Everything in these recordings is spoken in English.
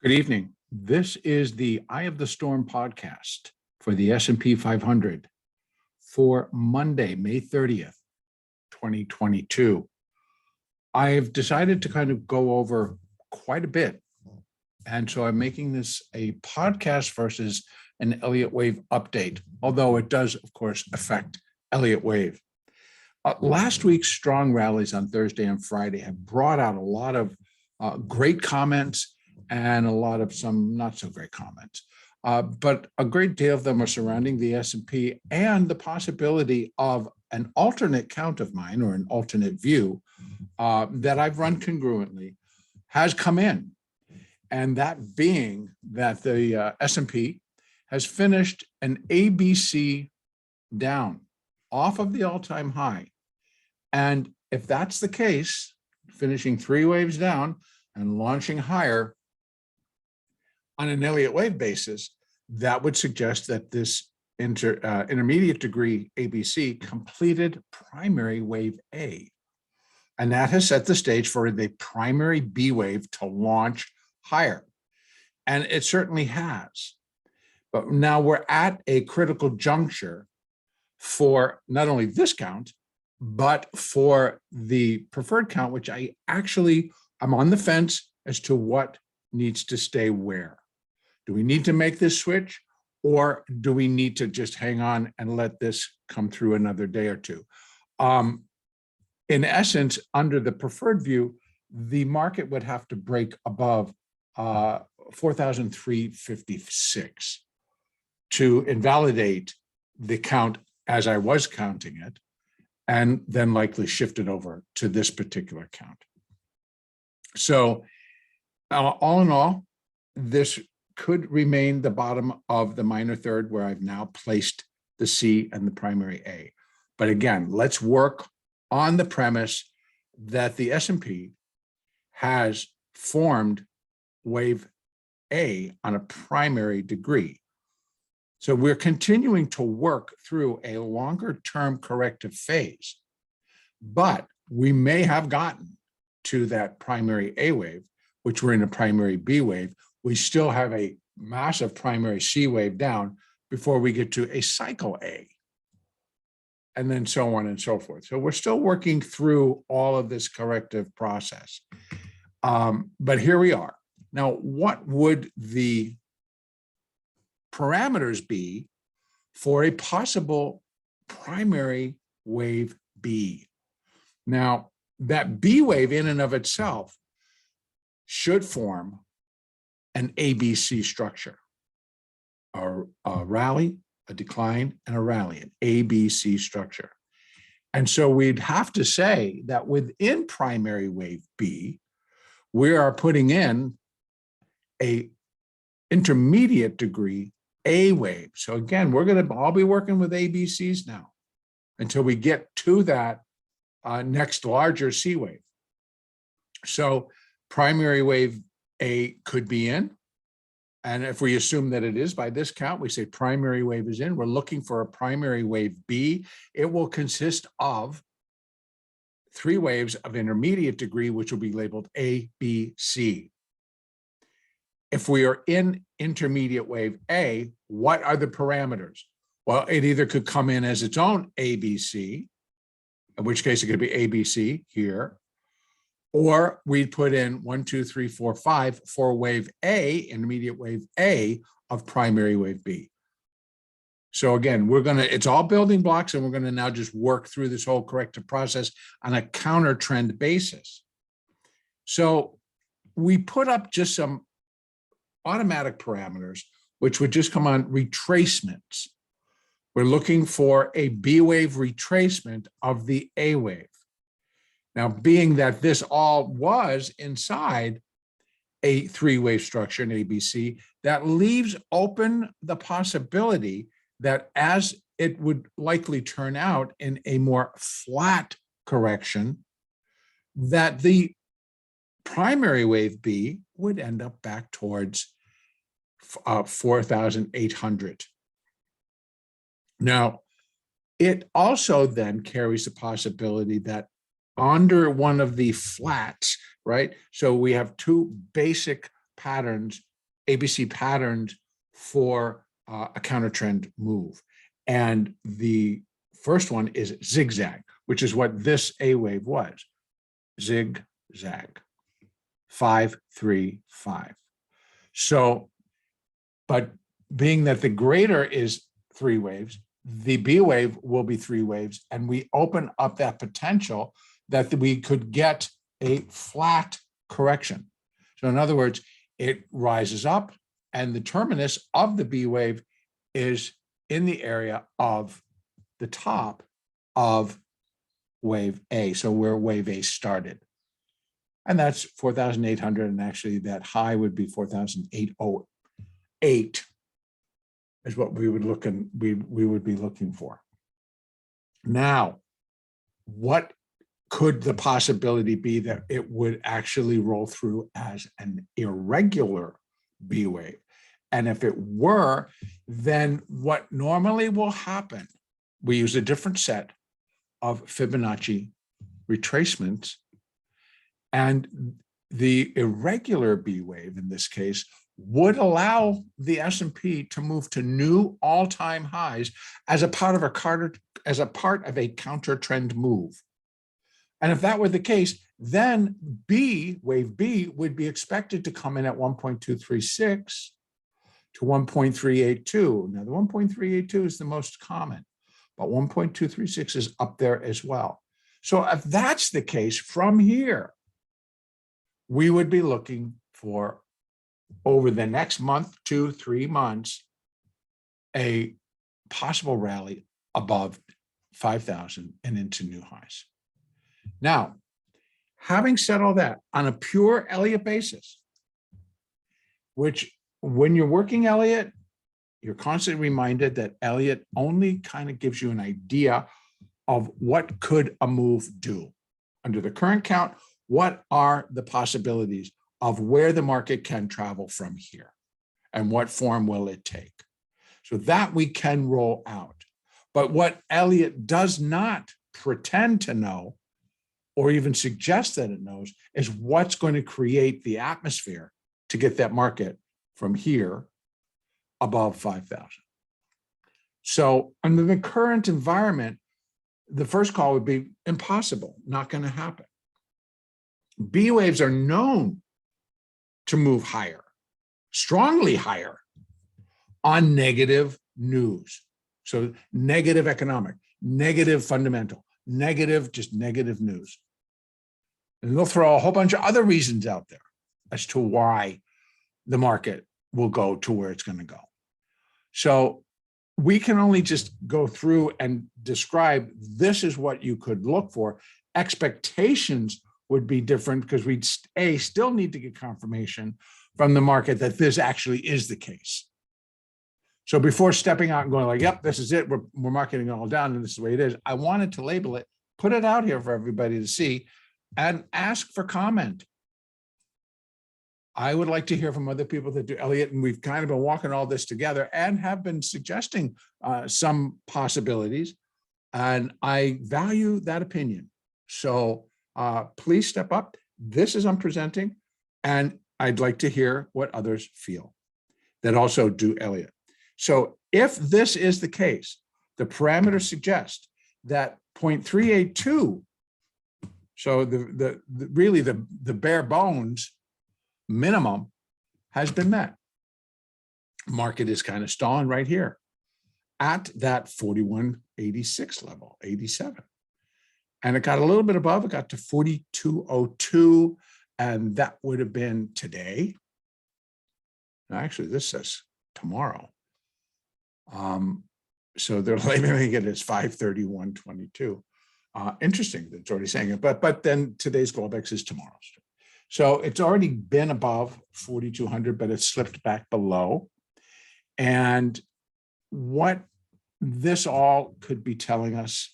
Good evening. This is the Eye of the Storm podcast for the S&P 500 for Monday, May 30th, 2022. I've decided to kind of go over quite a bit. And so I'm making this a podcast versus an Elliott Wave update, although it does, of course, affect Elliott Wave. Last week's strong rallies on Thursday and Friday have brought out a lot of great comments and a lot of some not so great comments. But a great deal of them are surrounding the S&P and the possibility of an alternate count of mine or an alternate view that I've run congruently has come in. And that being that the S&P has finished an ABC down off of the all-time high. And if that's the case, finishing three waves down and launching higher on an Elliott Wave basis, that would suggest that this intermediate degree ABC completed primary wave A. And that has set the stage for the primary B wave to launch higher. And it certainly has. But now we're at a critical juncture for not only this count, but for the preferred count, which I'm on the fence as to what needs to stay where. Do we need to make this switch, or do we need to just hang on and let this come through another day or two? In essence, under the preferred view, the market would have to break above 4,356 to invalidate the count as I was counting it, and then likely shift it over to this particular count. So all in all, this could remain the bottom of the minor third where I've now placed the C and the primary A. But again, let's work on the premise that the S&P has formed wave A on a primary degree. So we're continuing to work through a longer term corrective phase, but we may have gotten to that primary A wave, which we're in a primary B wave. We still have a massive primary C wave down before we get to a cycle A, and then so on and so forth. So we're still working through all of this corrective process. But here we are. Now, what would the parameters be for a possible primary wave B? Now, that B wave in and of itself should form an ABC structure, a rally, a decline, and a rally, an ABC structure. And so we'd have to say that within primary wave B, we are putting in a intermediate degree A wave. So again, we're going to all be working with ABCs now until we get to that next larger C wave. So primary wave A could be in. And if we assume that it is by this count, we say primary wave is in. We're looking for a primary wave B. It will consist of three waves of intermediate degree, which will be labeled A, B, C. If we are in intermediate wave A, what are the parameters? Well, it either could come in as its own ABC, in which case it could be ABC here, or we'd put in 1, 2, 3, 4, 5 for wave A, intermediate wave A of primary wave B. So again, it's all building blocks, and we're gonna now just work through this whole corrective process on a counter trend basis. So we put up just some automatic parameters, which would just come on retracements. We're looking for a B wave retracement of the A wave. Now, being that this all was inside a three-wave structure in ABC, that leaves open the possibility that as it would likely turn out in a more flat correction, that the primary wave B would end up back towards 4,800. Now, it also then carries the possibility that under one of the flats, right? So we have two basic patterns ABC patterns for a counter trend move. And the first one is zigzag, which is what this A wave was. Zigzag, 5, 3, 5. So, but being that the greater is 3 waves, the B wave will be 3 waves, and we open up that potential that we could get a flat correction. So in other words, it rises up, and the terminus of the B wave is in the area of the top of wave A. So where wave A started. And that's 4,800. And actually that high would be 4,808 is what we would we would be looking for. Now, what could the possibility be that it would actually roll through as an irregular B wave? And if it were, then what normally will happen, we use a different set of Fibonacci retracements, and the irregular B wave in this case would allow the S&P to move to new all-time highs as a part of a counter trend move. And if that were the case, then wave B would be expected to come in at 1.236 to 1.382. Now the 1.382 is the most common, but 1.236 is up there as well. So if that's the case, from here, we would be looking for, over the next month, 2, 3 months, a possible rally above 5,000 and into new highs. Now, having said all that, on a pure Elliott basis, which when you're working Elliott, you're constantly reminded that Elliott only kind of gives you an idea of what could a move do. Under the current count, what are the possibilities of where the market can travel from here, and what form will it take? So that we can roll out. But what Elliott does not pretend to know, or even suggest that it knows, is what's going to create the atmosphere to get that market from here above 5,000. So under the current environment, the first call would be impossible, not going to happen. B waves are known to move higher, strongly higher, on negative news. So negative economic, negative fundamental, just negative news. And they'll throw a whole bunch of other reasons out there as to why the market will go to where it's going to go. So we can only just go through and describe this is what you could look for. Expectations would be different because we'd still need to get confirmation from the market that this actually is the case. So before stepping out and going like, yep, this is it, we're marketing it all down and this is the way it is, I wanted to label it, put it out here for everybody to see, and ask for comment. I would like to hear from other people that do Elliott, and we've kind of been walking all this together and have been suggesting some possibilities, and I value that opinion. So please step up. This is I'm presenting, and I'd like to hear what others feel that also do Elliott. So if this is the case, the parameters suggest that 0.382, so really the bare bones minimum has been met. Market is kind of stalling right here at that 41.86 level, 87. And it got a little bit above, it got to 42.02, and that would have been today. Actually, this says tomorrow. So they're labeling it as 531.22. Interesting, that's already saying it, but then today's Globex is tomorrow's. So it's already been above 4,200, but it's slipped back below. And what this all could be telling us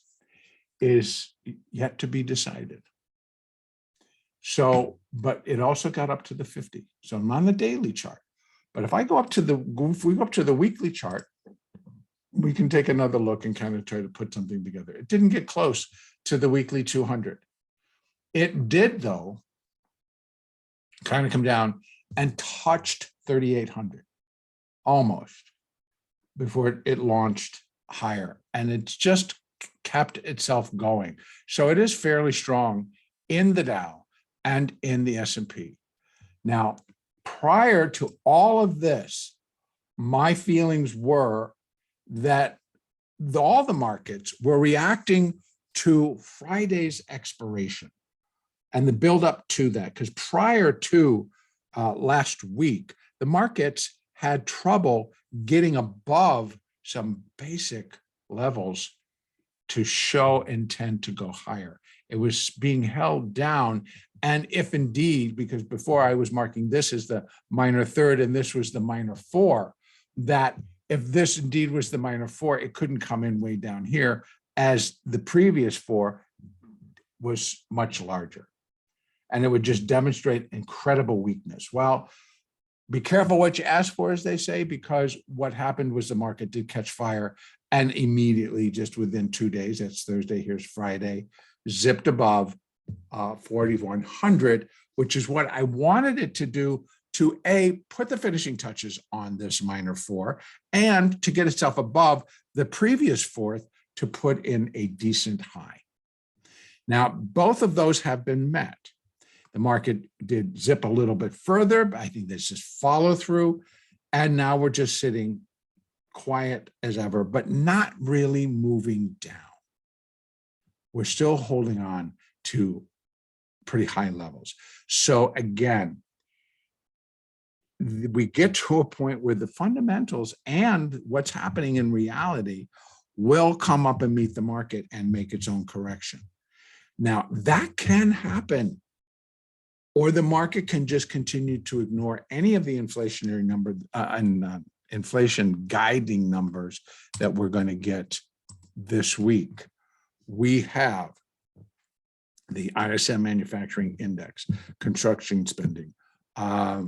is yet to be decided. So, but it also got up to the 50. So I'm on the daily chart. But if we go up to the weekly chart, we can take another look and kind of try to put something together. It didn't get close to the weekly 200. It did, though, kind of come down and touched 3,800, almost, before it launched higher. And it's just kept itself going. So it is fairly strong in the Dow and in the S&P. Now, prior to all of this, my feelings were that all the markets were reacting to Friday's expiration and the buildup to that, because prior to last week, the markets had trouble getting above some basic levels to show intent to go higher. It was being held down. And if indeed, because before I was marking this as the minor third and this was the minor four, that if this indeed was the minor four, it couldn't come in way down here, as the previous four was much larger. And it would just demonstrate incredible weakness. Well, be careful what you ask for, as they say, because what happened was the market did catch fire and immediately, just within 2 days, that's Thursday, here's Friday, zipped above 4,100, which is what I wanted it to do, to put the finishing touches on this minor four and to get itself above the previous fourth to put in a decent high. Now, both of those have been met. The market did zip a little bit further, but I think this is follow through. And now we're just sitting quiet as ever, but not really moving down. We're still holding on to pretty high levels. So again, we get to a point where the fundamentals and what's happening in reality will come up and meet the market and make its own correction. Now, that can happen, or the market can just continue to ignore any of the inflationary number and inflation guiding numbers that we're going to get this week. We have the ISM manufacturing index, construction spending.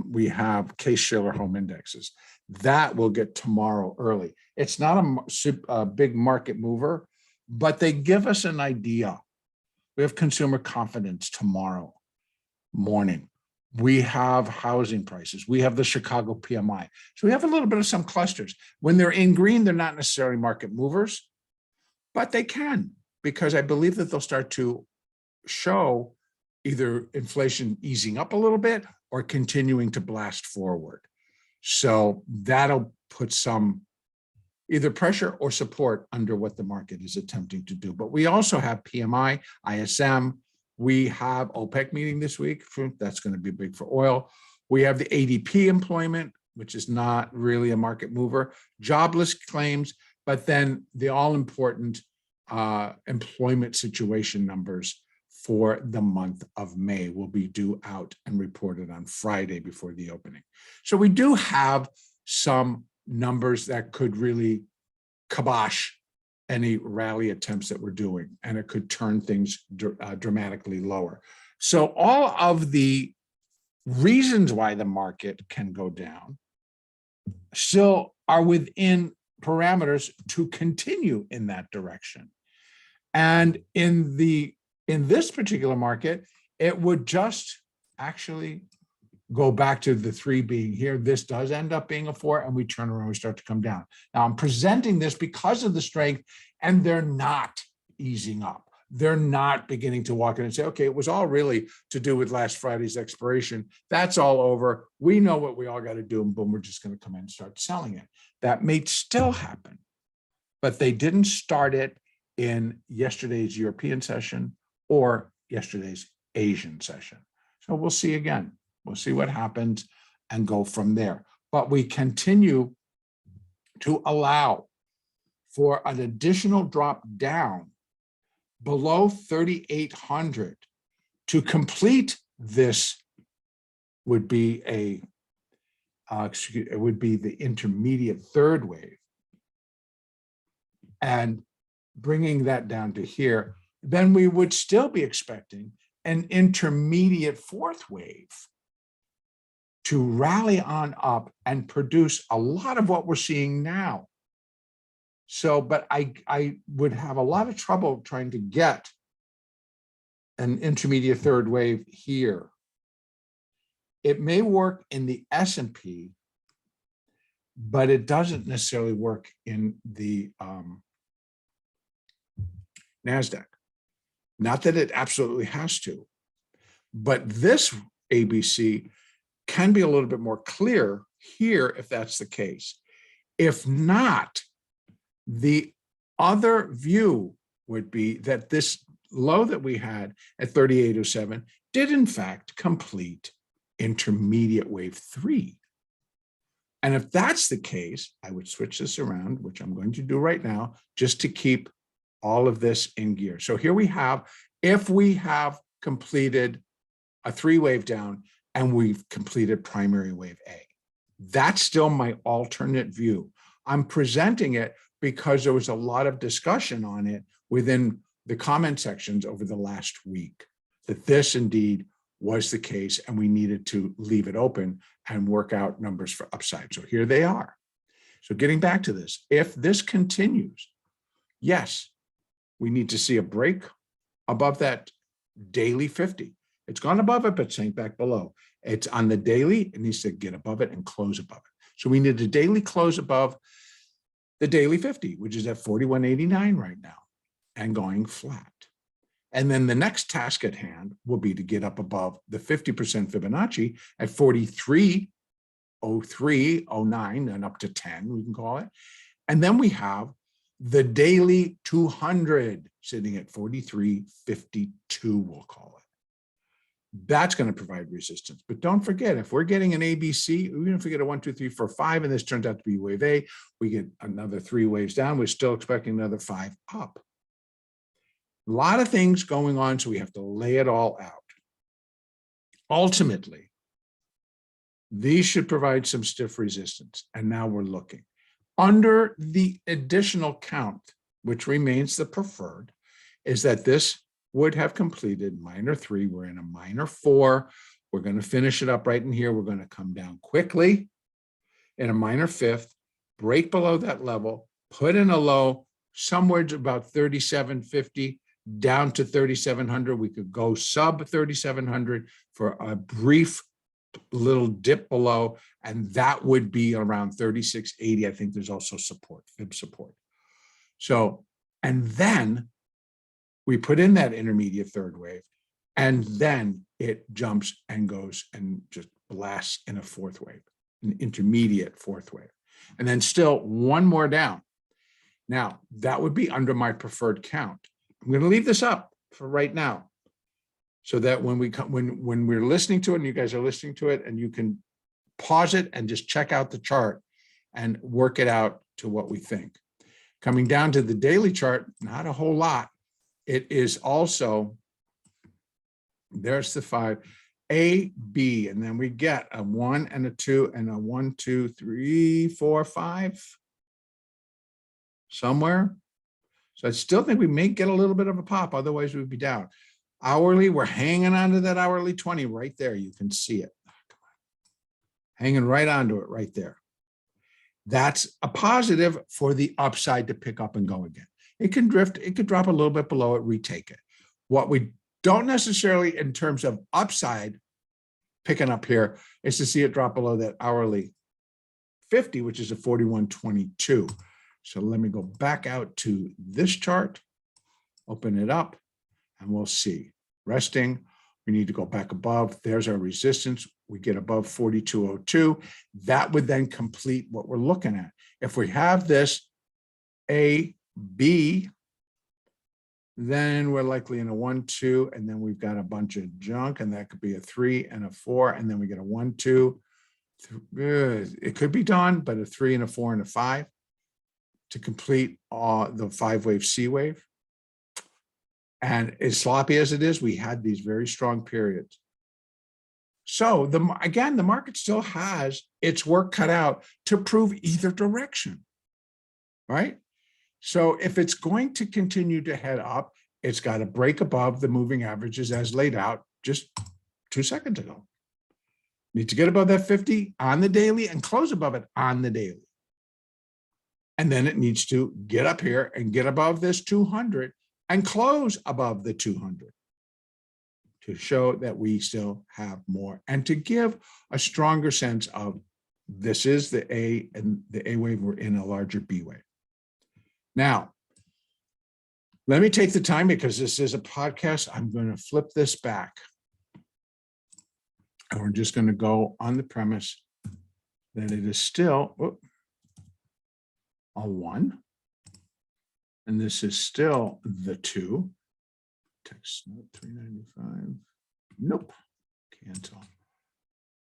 We have Case-Shiller home indexes. That will get tomorrow early. It's not a big market mover, but they give us an idea. We have consumer confidence tomorrow morning. We have housing prices. We have the Chicago PMI. So we have a little bit of some clusters. When they're in green, they're not necessarily market movers, but they can, because I believe that they'll start to show either inflation easing up a little bit or continuing to blast forward. So that'll put some either pressure or support under what the market is attempting to do. But we also have PMI, ISM. We have OPEC meeting this week. That's going to be big for oil. We have the ADP employment, which is not really a market mover. Jobless claims, but then the all-important employment situation numbers for the month of May will be due out and reported on Friday before the opening. So we do have some numbers that could really kibosh any rally attempts that we're doing, and it could turn things dramatically lower. So all of the reasons why the market can go down still are within parameters to continue in that direction. And in this particular market, it would just actually go back to the 3 being here. This does end up being a 4, and we turn around, we start to come down. Now I'm presenting this because of the strength, and they're not easing up. They're not beginning to walk in and say, okay, it was all really to do with last Friday's expiration. That's all over. We know what we all got to do, and boom, we're just going to come in and start selling it. That may still happen, but they didn't start it in yesterday's European session or yesterday's Asian session. So we'll see again. We'll see what happens and go from there. But we continue to allow for an additional drop down below 3,800 to complete this. Would be it would be the intermediate third wave, and bringing that down to here, then we would still be expecting an intermediate fourth wave to rally on up and produce a lot of what we're seeing now. So, but I would have a lot of trouble trying to get an intermediate third wave here. It may work in the S&P, but it doesn't necessarily work in the NASDAQ. Not that it absolutely has to, but this ABC can be a little bit more clear here if that's the case. If not, the other view would be that this low that we had at 3807 did in fact complete intermediate wave 3. And if that's the case, I would switch this around, which I'm going to do right now, just to keep all of this in gear. So here we have, if we have completed a 3-wave down and we've completed primary wave A, that's still my alternate view. I'm presenting it because there was a lot of discussion on it within the comment sections over the last week, that this indeed was the case and we needed to leave it open and work out numbers for upside. So here they are. So getting back to this, if this continues, yes, we need to see a break above that daily 50. It's gone above it, but sank back below. It's on the daily, it needs to get above it and close above it. So we need a daily close above the daily 50, which is at 41.89 right now, and going flat. And then the next task at hand will be to get up above the 50% Fibonacci at 43.0309 and up to 10, we can call it. And then we have the daily 200 sitting at 43.52, we'll call it. That's going to provide resistance. But don't forget, if we're getting an ABC, even if we get a 1, 2, 3, 4, 5, and this turns out to be wave A, we get another 3 waves down, we're still expecting another 5 up. A lot of things going on, so we have to lay it all out. Ultimately, these should provide some stiff resistance. And now we're looking. Under the additional count, which remains the preferred, is that this would have completed minor 3. We're in a minor 4. We're going to finish it up right in here. We're going to come down quickly in a minor 5th, break below that level, put in a low somewhere about 37.50 down to 3,700. We could go sub 3,700 for a brief little dip below, and that would be around 36.80. I think there's also support, fib support. So, and then we put in that intermediate 3rd wave, and then it jumps and goes and just blasts in a 4th wave, an intermediate 4th wave. And then still one more down. Now, that would be under my preferred count. I'm going to leave this up for right now so that when we come, when we're listening to it and you guys are listening to it, and you can pause it and just check out the chart and work it out to what we think. Coming down to the daily chart, not a whole lot. It is also, there's the 5, A, B, and then we get a 1 and a 2 and a 1, 2, 3, 4, 5 somewhere. So I still think we may get a little bit of a pop, otherwise we'd be down. Hourly, we're hanging on to that hourly 20 right there. You can see it. Hanging right onto it right there. That's a positive for the upside to pick up and go again. It can drift, it could drop a little bit below it, retake it. What we don't necessarily in terms of upside picking up here is to see it drop below that hourly 50, which is a 41.22. So let me go back out to this chart, open it up, and we'll see. Resting, we need to go back above. There's our resistance. We get above 42.02. That would then complete what we're looking at. If we have this A, B, then we're likely in a 1, 2, and then we've got a bunch of junk, and that could be a 3 and a 4, and then we get a 1, 2. It could be done, but a 3 and a 4 and a 5 to complete the 5-wave C wave. And as sloppy as it is, we had these very strong periods. So again, the market still has its work cut out to prove either direction, right? So if it's going to continue to head up, it's got to break above the moving averages as laid out just 2 seconds ago. Need to get above that 50 on the daily and close above it on the daily. And then it needs to get up here and get above this 200 and close above the 200 to show that we still have more and to give a stronger sense of this is the A, and the A wave, we're in a larger B wave. Now, let me take the time, because this is a podcast. I'm going to flip this back. And we're just going to go on the premise that it is still a 1. And this is still the 2. Text note 395. Nope. Cancel.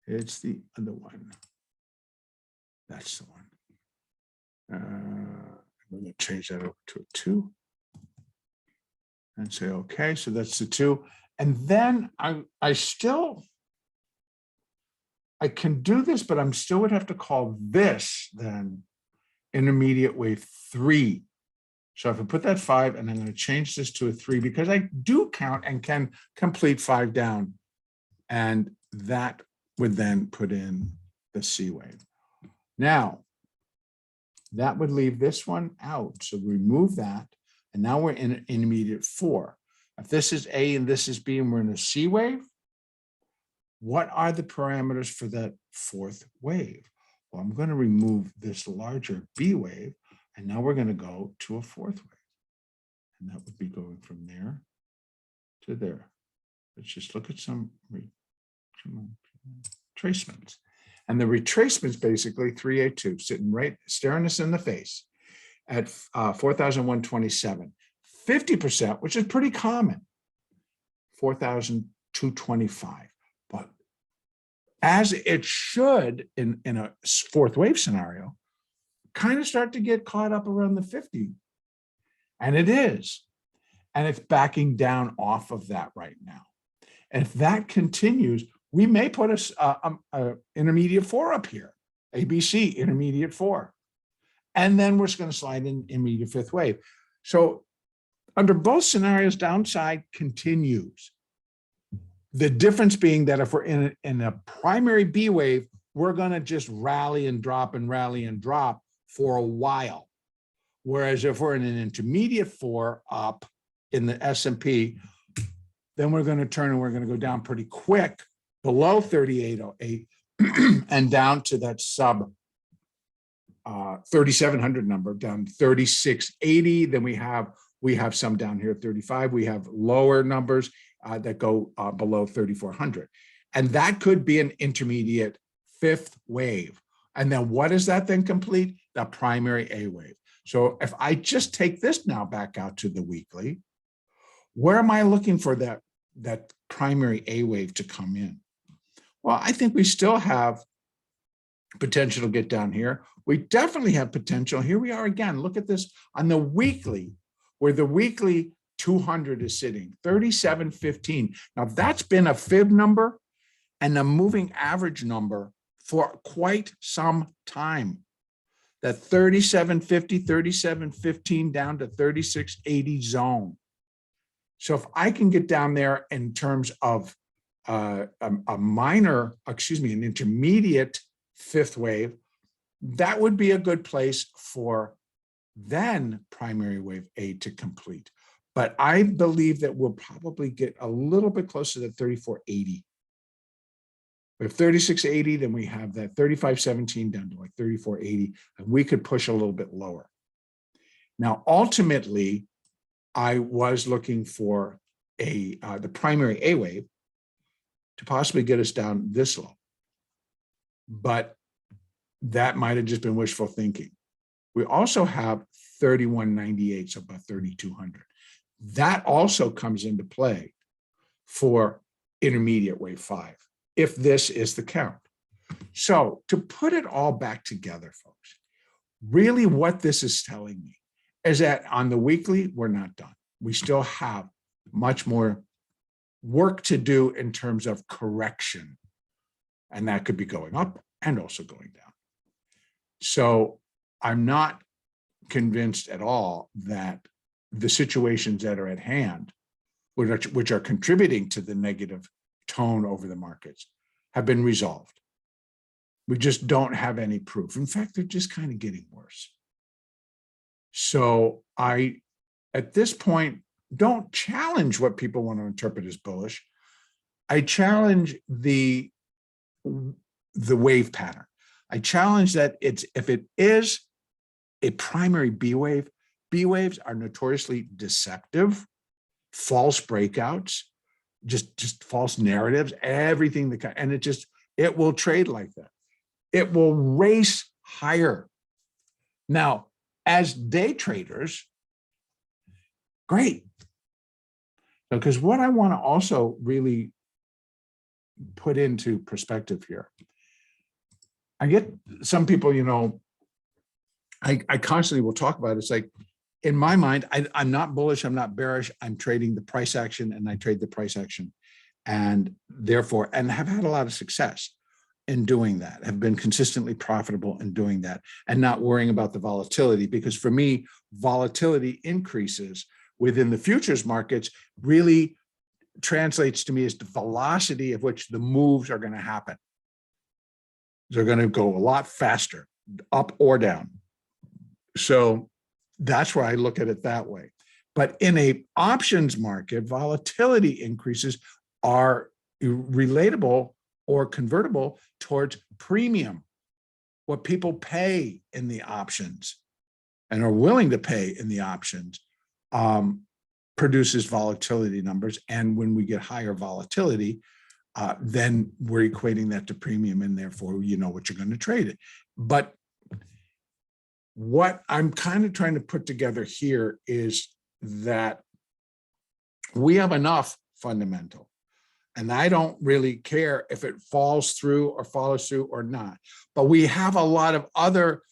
It's the other one. That's the one. We're going to change that over to a 2. And say, okay, so that's the 2. And then I can do this, but I'm still would have to call this then intermediate wave 3. So if I put that 5, and I'm going to change this to a 3, because I do count and can complete 5 down. And that would then put in the C wave. Now, that would leave this one out. So remove that. And now we're in an intermediate 4. If this is A and this is B and we're in a C wave, what are the parameters for that 4th wave? Well, I'm going to remove this larger B wave, and now we're going to go to a 4th wave. And that would be going from there to there. Let's just look at some retracements. And the retracements basically 382, sitting right, staring us in the face at 4,127. 50%, which is pretty common, 4,225. But as it should in a 4th wave scenario, kind of start to get caught up around the 50. And it is. And it's backing down off of that right now. And if that continues, we may put a intermediate 4 up here, ABC, intermediate 4. And then we're just going to slide in intermediate 5th wave. So under both scenarios, downside continues. The difference being that if we're in a primary B wave, we're going to just rally and drop and rally and drop for a while. Whereas if we're in an intermediate 4 up in the S&P, then we're going to turn and we're going to go down pretty quick below 3808 and down to that sub 3,700 number, down 3680. Then we have some down here at 35. We have lower numbers that go below 3,400. And that could be an intermediate 5th wave. And then what does that then complete? The primary A wave. So if I just take this now back out to the weekly, where am I looking for that primary A wave to come in? Well, I think we still have potential to get down here. We definitely have potential. Here we are again. Look at this on the weekly, where the weekly 200 is sitting, 3715. Now that's been a fib number and a moving average number for quite some time. That 3750, 3715 down to 3680 zone. So if I can get down there in terms of an intermediate 5th wave, that would be a good place for then primary wave A to complete. But I believe that we'll probably get a little bit closer to 3480. We have 3680, then we have that 3517 down to like 3480, and we could push a little bit lower. Now, ultimately, I was looking for the primary A wave to possibly get us down this low. But that might have just been wishful thinking. We also have 3198, so about 3,200. That also comes into play for intermediate wave 5, if this is the count. So to put it all back together, folks, really what this is telling me is that on the weekly, we're not done. We still have much more work to do in terms of correction. And that could be going up and also going down. So I'm not convinced at all that the situations that are at hand, which are contributing to the negative tone over the markets, have been resolved. We just don't have any proof. In fact, they're just kind of getting worse. So I, at this point, don't challenge what people want to interpret as bullish. I challenge the wave pattern. I challenge that if it is a primary B wave, B waves are notoriously deceptive, false breakouts, just false narratives, everything that, and it will trade like that. It will race higher. Now, as day traders, great. Because what I want to also really put into perspective here, I get some people, I constantly will talk about it. It's like, in my mind, I'm not bullish, I'm not bearish, I'm trading the price action, and I trade the price action. And therefore, and have had a lot of success in doing that, have been consistently profitable in doing that, and not worrying about the volatility. Because for me, volatility increases within the futures markets really translates to me as the velocity of which the moves are going to happen. They're going to go a lot faster, up or down. So that's where I look at it that way. But in a options market, volatility increases are relatable or convertible towards premium, what people pay in the options and are willing to pay in the options, produces volatility numbers. And when we get higher volatility, then we're equating that to premium, and therefore you know what you're going to trade it. But what I'm kind of trying to put together here is that we have enough fundamental, and I don't really care if it falls through or follows through or not, but we have a lot of other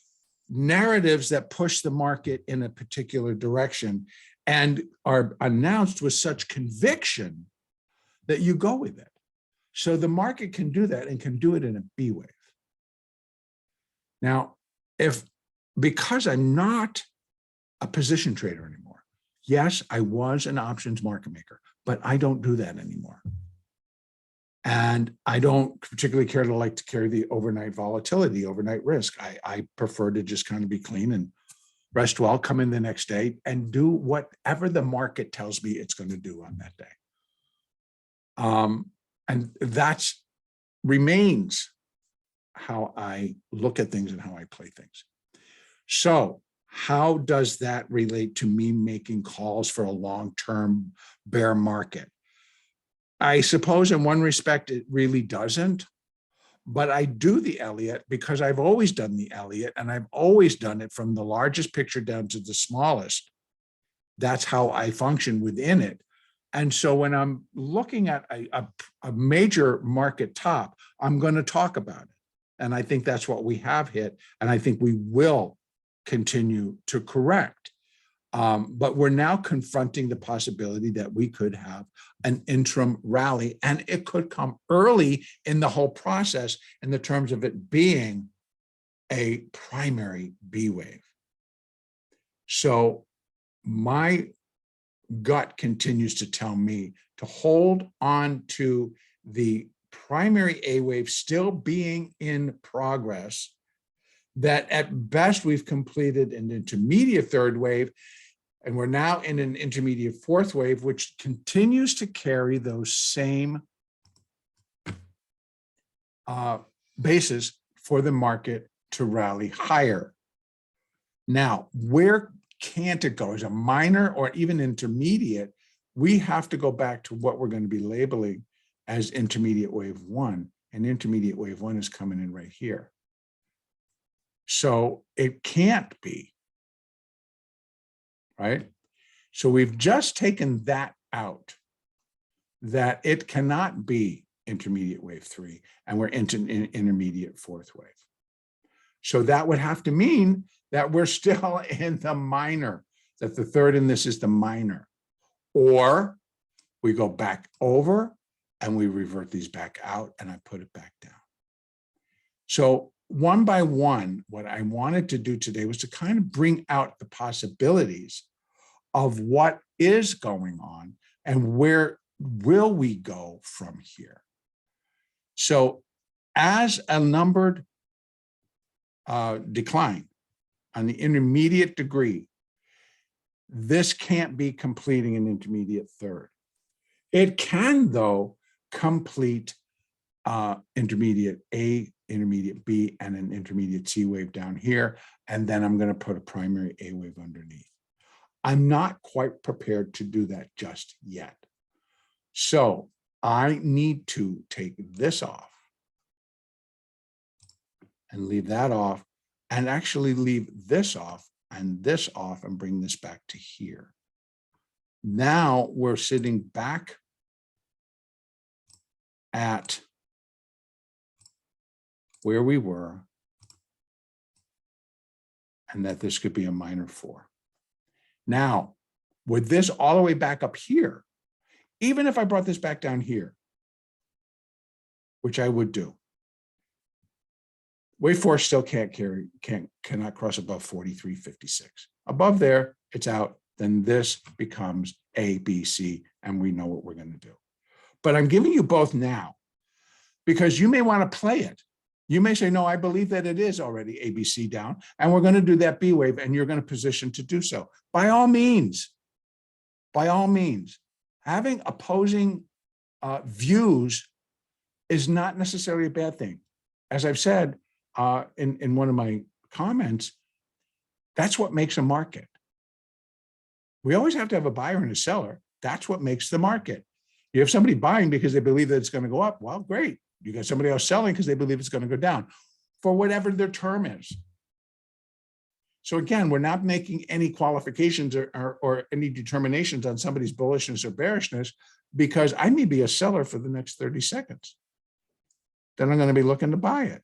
narratives that push the market in a particular direction and are announced with such conviction that you go with it. So the market can do that and can do it in a B wave. Now, because I'm not a position trader anymore, yes, I was an options market maker, but I don't do that anymore. And I don't particularly care to like to carry the overnight volatility, overnight risk. I prefer to just kind of be clean and rest well, come in the next day and do whatever the market tells me it's going to do on that day. And that remains how I look at things and how I play things. So how does that relate to me making calls for a long-term bear market? I suppose in one respect, it really doesn't, but I do the Elliott because I've always done the Elliott, and I've always done it from the largest picture down to the smallest. That's how I function within it. And so when I'm looking at a major market top, I'm going to talk about it. And I think that's what we have hit. And I think we will continue to correct. But we're now confronting the possibility that we could have an interim rally, and it could come early in the whole process in the terms of it being a primary B wave. So my gut continues to tell me to hold on to the primary A wave still being in progress, that at best we've completed an intermediate third wave, and we're now in an intermediate fourth wave, which continues to carry those same basis for the market to rally higher. Now, where can't it go? As a minor or even intermediate, we have to go back to what we're going to be labeling as intermediate wave one, and intermediate wave one is coming in right here. So it can't be, right? So we've just taken that out, that it cannot be intermediate wave three, and we're into intermediate fourth wave. So that would have to mean that we're still in the minor, that the third in this is the minor, or we go back over and we revert these back out and I put it back down. So one by one, what I wanted to do today was to kind of bring out the possibilities of what is going on and where will we go from here. So as a numbered decline on the intermediate degree, this can't be completing an intermediate third. It can, though, complete intermediate A, intermediate B and an intermediate C wave down here. And then I'm going to put a primary A wave underneath. I'm not quite prepared to do that just yet. So I need to take this off and leave that off, and actually leave this off and this off and bring this back to here. Now we're sitting back at where we were, and that this could be a minor 4. Now, with this all the way back up here, even if I brought this back down here, which I would do, wave 4 still cannot cross above 43.56. Above there, it's out. Then this becomes A, B, C, and we know what we're going to do. But I'm giving you both now because you may want to play it. You may say, no, I believe that it is already ABC down, and we're going to do that B wave, and you're going to position to do so. By all means, having opposing views is not necessarily a bad thing. As I've said in one of my comments, that's what makes a market. We always have to have a buyer and a seller. That's what makes the market. You have somebody buying because they believe that it's going to go up. Well, great. You got somebody else selling because they believe it's going to go down for whatever their term is. So again, we're not making any qualifications or any determinations on somebody's bullishness or bearishness, because I may be a seller for the next 30 seconds. Then I'm going to be looking to buy it.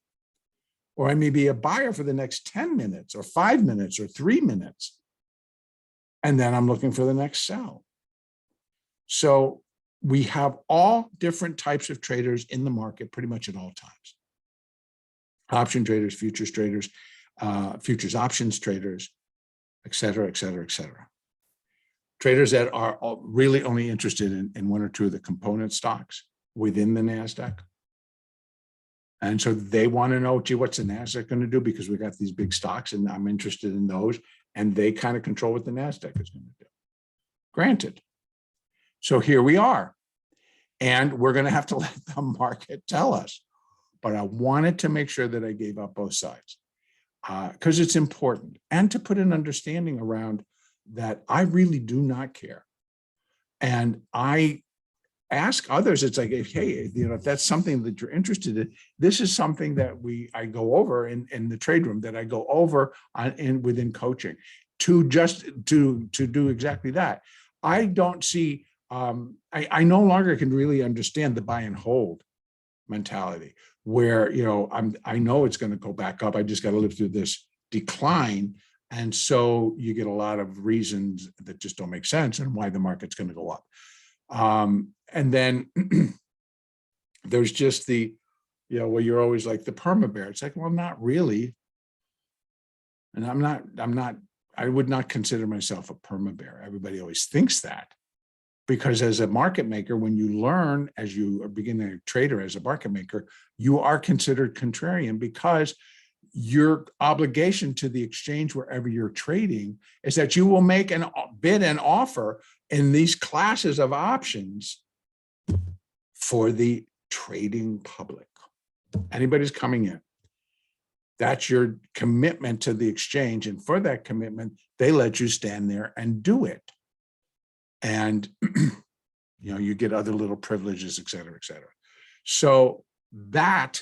Or I may be a buyer for the next 10 minutes or 5 minutes or 3 minutes. And then I'm looking for the next sell. So we have all different types of traders in the market pretty much at all times. Option traders, futures traders, futures options traders, et cetera, et cetera, et cetera. Traders that are really only interested in one or two of the component stocks within the NASDAQ. And so they want to know, gee, what's the NASDAQ going to do? Because we got these big stocks and I'm interested in those. And they kind of control what the NASDAQ is going to do. Granted. So here we are. And we're going to have to let the market tell us. But I wanted to make sure that I gave up both sides because it's important. And to put an understanding around that I really do not care. And I ask others, it's like, hey, you know, if that's something that you're interested in, this is something that I go over in the trade room, that I go over within coaching to do exactly that. I don't see, I no longer can really understand the buy and hold mentality where, you know, I know it's going to go back up. I just got to live through this decline. And so you get a lot of reasons that just don't make sense and why the market's going to go up. And then there's just the, you know, where you're always like the perma bear. It's like, well, not really. And I would not consider myself a perma bear. Everybody always thinks that, because as a market maker, when you learn, as you are beginning a trader as a market maker, you are considered contrarian, because your obligation to the exchange wherever you're trading is that you will make an bid and offer in these classes of options for the trading public. Anybody's coming in. That's your commitment to the exchange. And for that commitment, they let you stand there and do it. And, you know, you get other little privileges, et cetera, et cetera. So that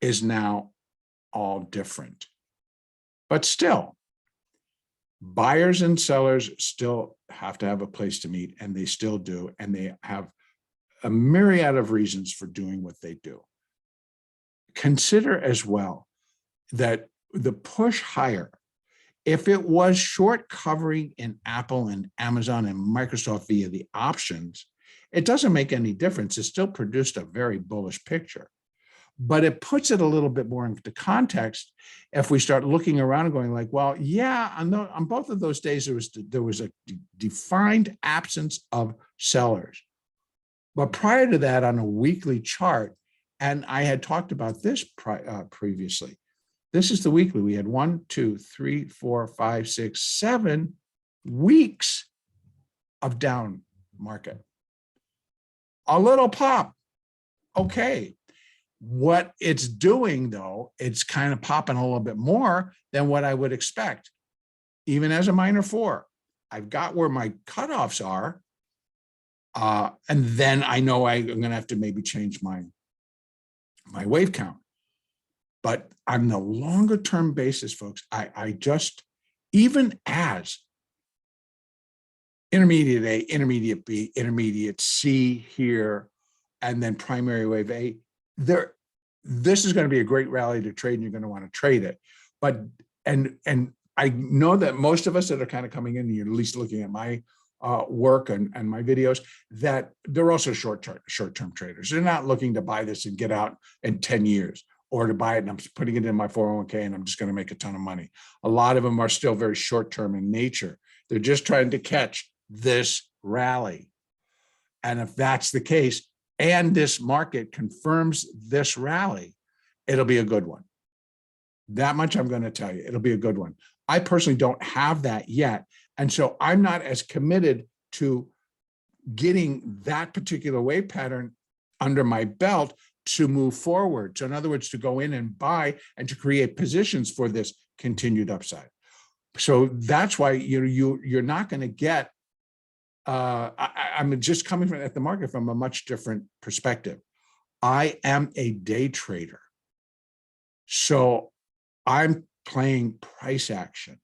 is now all different. But still, buyers and sellers still have to have a place to meet, and they still do. And they have a myriad of reasons for doing what they do. Consider as well that the push higher, if it was short covering in Apple and Amazon and Microsoft via the options, it doesn't make any difference. It still produced a very bullish picture. But it puts it a little bit more into context if we start looking around and going like, well, yeah, on both of those days, there was a defined absence of sellers. But prior to that, on a weekly chart, and I had talked about this previously, this is the weekly. We had 1, 2, 3, 4, 5, 6, 7 weeks of down market. A little pop, okay. What it's doing, though, it's kind of popping a little bit more than what I would expect, even as a minor 4. I've got where my cutoffs are, and then I know I'm going to have to maybe change my wave count. But on the longer term basis, folks, I just, even as intermediate A, intermediate B, intermediate C here, and then primary wave A, this is going to be a great rally to trade, and you're going to want to trade it. But and I know that most of us that are kind of coming in, you're at least looking at my work and my videos, that they're also short-term traders. They're not looking to buy this and get out in 10 years, or to buy it and I'm putting it in my 401k and I'm just going to make a ton of money. A lot of them are still very short-term in nature. They're just trying to catch this rally. And if that's the case, and this market confirms this rally, it'll be a good one. That much I'm going to tell you. It'll be a good one. I personally don't have that yet. And so I'm not as committed to getting that particular wave pattern under my belt to move forward. So in other words, to go in and buy and to create positions for this continued upside. So that's why you're not going to get, I'm just coming at the market from a much different perspective. I am a day trader. So I'm playing price action.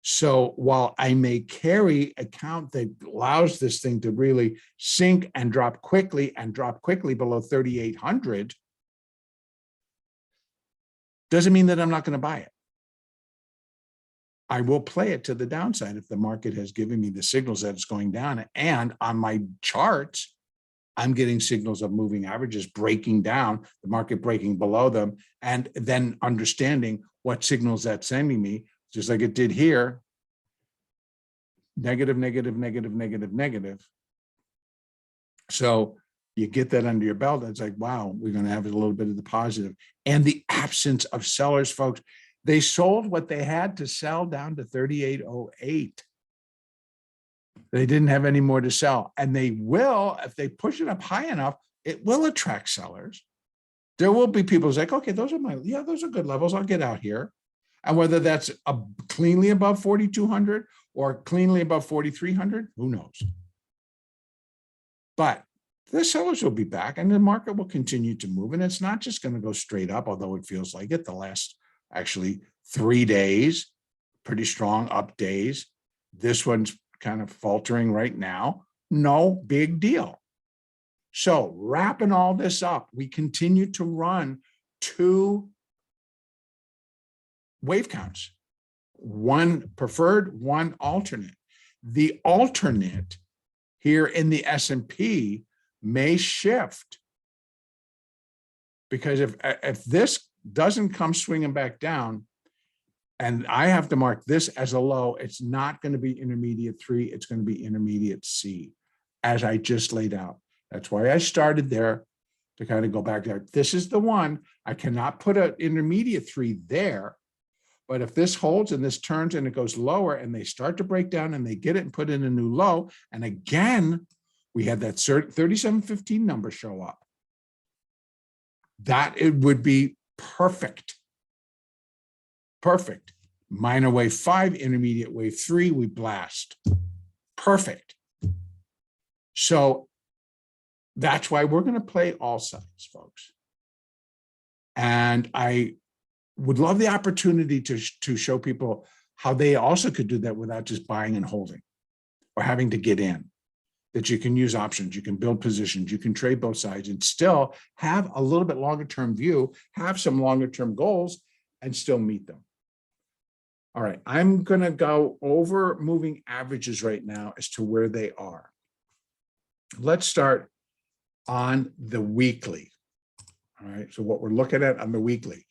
So while I may carry a count that allows this thing to really sink and drop quickly below 3,800, doesn't mean that I'm not going to buy it. I will play it to the downside if the market has given me the signals that it's going down. And on my charts, I'm getting signals of moving averages breaking down, the market breaking below them, and then understanding what signals that's sending me, just like it did here. Negative, negative, negative, negative, negative. So you get that under your belt. It's like, wow, we're going to have a little bit of the positive. And the absence of sellers, folks. They sold what they had to sell down to 38.08. They didn't have any more to sell. And they will, if they push it up high enough, it will attract sellers. There will be people who's like, okay, those are good levels. I'll get out here. And whether that's cleanly above 4,200 or cleanly above 4,300, who knows? But the sellers will be back and the market will continue to move. And it's not just going to go straight up, although it feels like it. The last actually 3 days, pretty strong up days. This one's kind of faltering right now. No big deal. So wrapping all this up, we continue to run 2 wave counts, 1 preferred, 1 alternate. The alternate here in the S&P may shift, because if this doesn't come swinging back down, and I have to mark this as a low, it's not going to be intermediate 3, it's going to be intermediate C, as I just laid out. That's why I started there, to kind of go back there. This is the one. I cannot put an intermediate 3 there, but if this holds and this turns and it goes lower and they start to break down and they get it and put in a new low, and again, we had that 37.15 number show up, that it would be perfect. Perfect. Minor wave 5, intermediate wave 3, we blast. Perfect. So that's why we're going to play all sides, folks. And I would love the opportunity to show people how they also could do that without just buying and holding or having to get in. That you can use options, you can build positions, you can trade both sides and still have a little bit longer term view, have some longer term goals, and still meet them. All right, I'm going to go over moving averages right now as to where they are. Let's start on the weekly. All right, so what we're looking at on the weekly.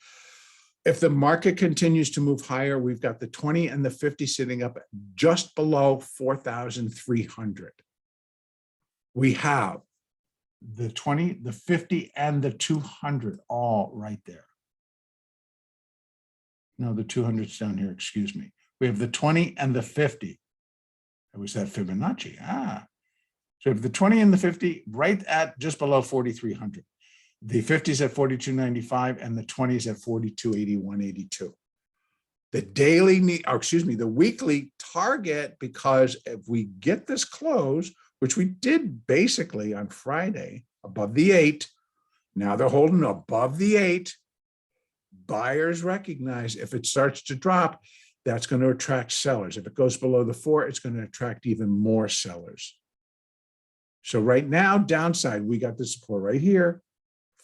If the market continues to move higher, we've got the 20 and the 50 sitting up just below 4,300. We have the 20, the 50, and the 200 all right there. No, the 200's down here, excuse me. We have the 20 and the 50. It was that Fibonacci. So we have the 20 and the 50 right at just below 4,300. The 50's at 42.95 and the 20's at 42.81.82. The daily need, or excuse me, the weekly target, because if we get this close, which we did basically on Friday, above the 8, now they're holding above the 8. Buyers recognize if it starts to drop, that's going to attract sellers. If it goes below the 4, it's going to attract even more sellers. So right now, downside, we got the support right here,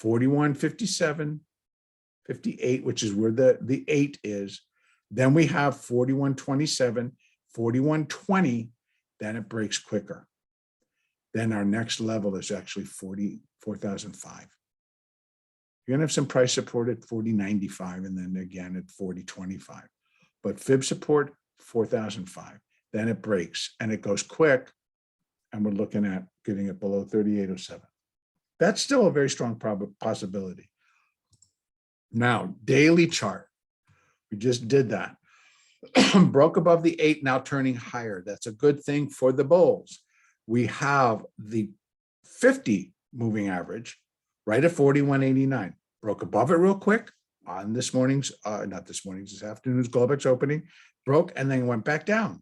41.57.58, which is where the 8 is. Then we have 41.27, 41.20, then it breaks quicker. Then our next level is actually 44,005. You're gonna have some price support at 40.95 and then again at 40.25. But fib support, 4,005. Then it breaks and it goes quick. And we're looking at getting it below 38.07. That's still a very strong possibility. Now, daily chart. We just did that. Broke above the 8, now turning higher. That's a good thing for the bulls. We have the 50 moving average right at 41.89. Broke above it real quick on this morning's, not this morning's, this afternoon's Globex opening. Broke and then went back down.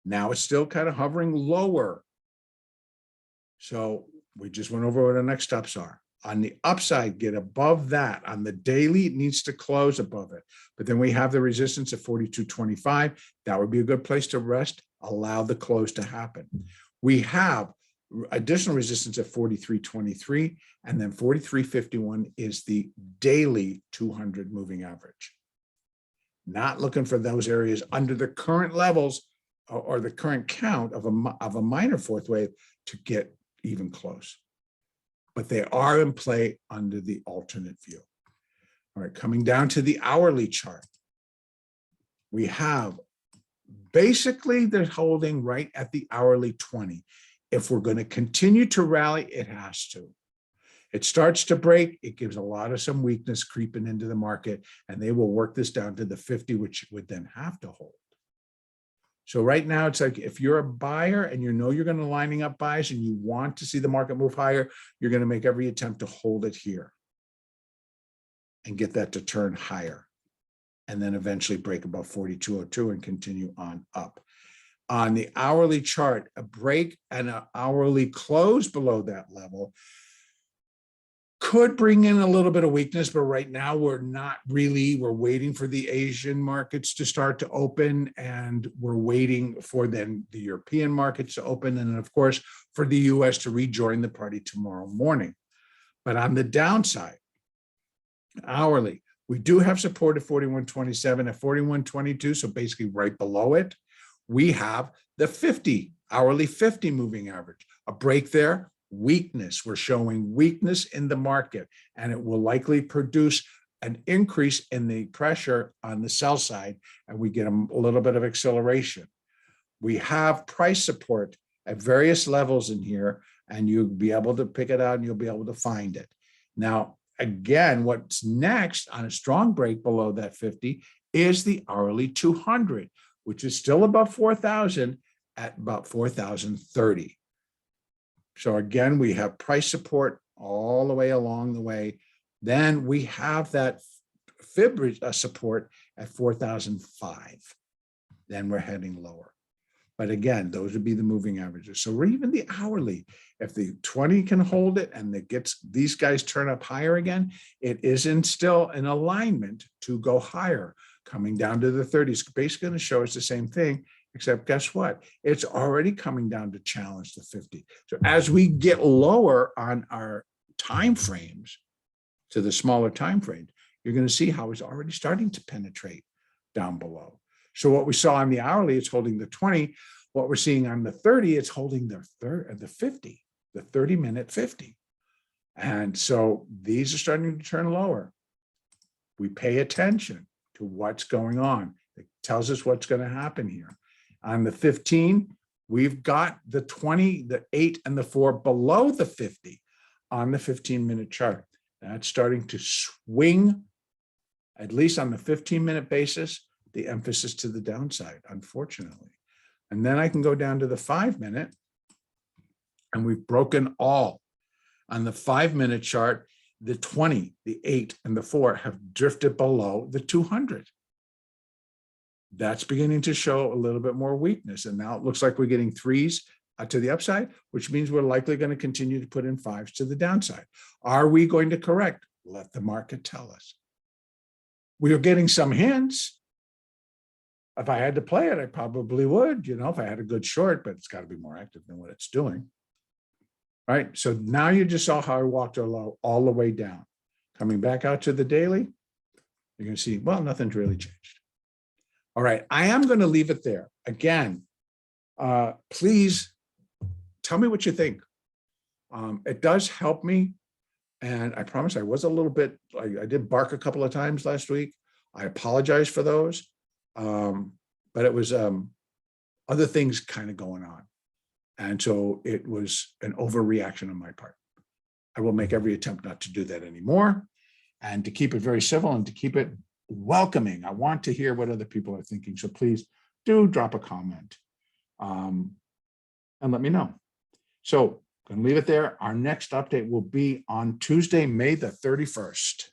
Now it's still kind of hovering lower. So we just went over what our next stops are. On the upside, get above that. On the daily, it needs to close above it. But then we have the resistance at 42.25. That would be a good place to rest. Allow the close to happen. We have additional resistance at 43.23, and then 43.51 is the daily 200 moving average. Not looking for those areas under the current levels or the current count of a minor fourth wave to get even close. But they are in play under the alternate view. All right, coming down to the hourly chart. We have basically they're holding right at the hourly 20. If we're going to continue to rally, it has to. It starts to break, it gives a lot of some weakness creeping into the market, and they will work this down to the 50, which would then have to hold. So right now, it's like if you're a buyer and you know you're going to lining up buys and you want to see the market move higher, you're going to make every attempt to hold it here and get that to turn higher and then eventually break above 42.02 and continue on up. On the hourly chart, a break and an hourly close below that level could bring in a little bit of weakness, but right now we're not really, we're waiting for the Asian markets to start to open, and we're waiting for then the European markets to open, and of course for the US to rejoin the party tomorrow morning. But on the downside, hourly, we do have support at 41.27, at 41.22, so basically right below it, we have the 50, hourly 50 moving average. A break there, weakness. We're showing weakness in the market, and it will likely produce an increase in the pressure on the sell side, and we get a little bit of acceleration. We have price support at various levels in here, and you'll be able to pick it out and you'll be able to find it. Now, again, what's next on a strong break below that 50 is the hourly 200, which is still above 4,000 at about 4,030. So again, we have price support all the way along the way. Then we have that fib support at 4,005. Then we're heading lower. But again, those would be the moving averages. So we're even the hourly. If the 20 can hold it and it gets these guys turn up higher again, it isn't still in alignment to go higher. Coming down to the 30s, basically going to show us the same thing, except guess what? It's already coming down to challenge the 50. So as we get lower on our time frames to the smaller time frames, you're going to see how it's already starting to penetrate down below. So what we saw on the hourly, it's holding the 20. What we're seeing on the 30, it's holding the 50, the 30-minute 50. And so these are starting to turn lower. We pay attention to what's going on. It tells us what's going to happen here. On the 15, we've got the 20, the 8, and the 4 below the 50 on the 15-minute chart. That's starting to swing, at least on the 15-minute basis, the emphasis to the downside, unfortunately. And then I can go down to the 5-minute, and we've broken all. On the 5-minute chart, the 20, the 8, and the 4 have drifted below the 200. That's beginning to show a little bit more weakness. And now it looks like we're getting 3s to the upside, which means we're likely going to continue to put in 5s to the downside. Are we going to correct? Let the market tell us. We are getting some hints. If I had to play it, I probably would, if I had a good short, but it's got to be more active than what it's doing. Right. So now you just saw how I walked all the way down. Coming back out to the daily, you're going to see, well, nothing's really changed. All right. I am going to leave it there. Again, please tell me what you think. It does help me. And I promise I was a little bit, I did bark a couple of times last week. I apologize for those. But it was other things kind of going on. And so it was an overreaction on my part. I will make every attempt not to do that anymore and to keep it very civil and to keep it welcoming. I want to hear what other people are thinking. So please do drop a comment and let me know. So I'm going to leave it there. Our next update will be on Tuesday, May the 31st.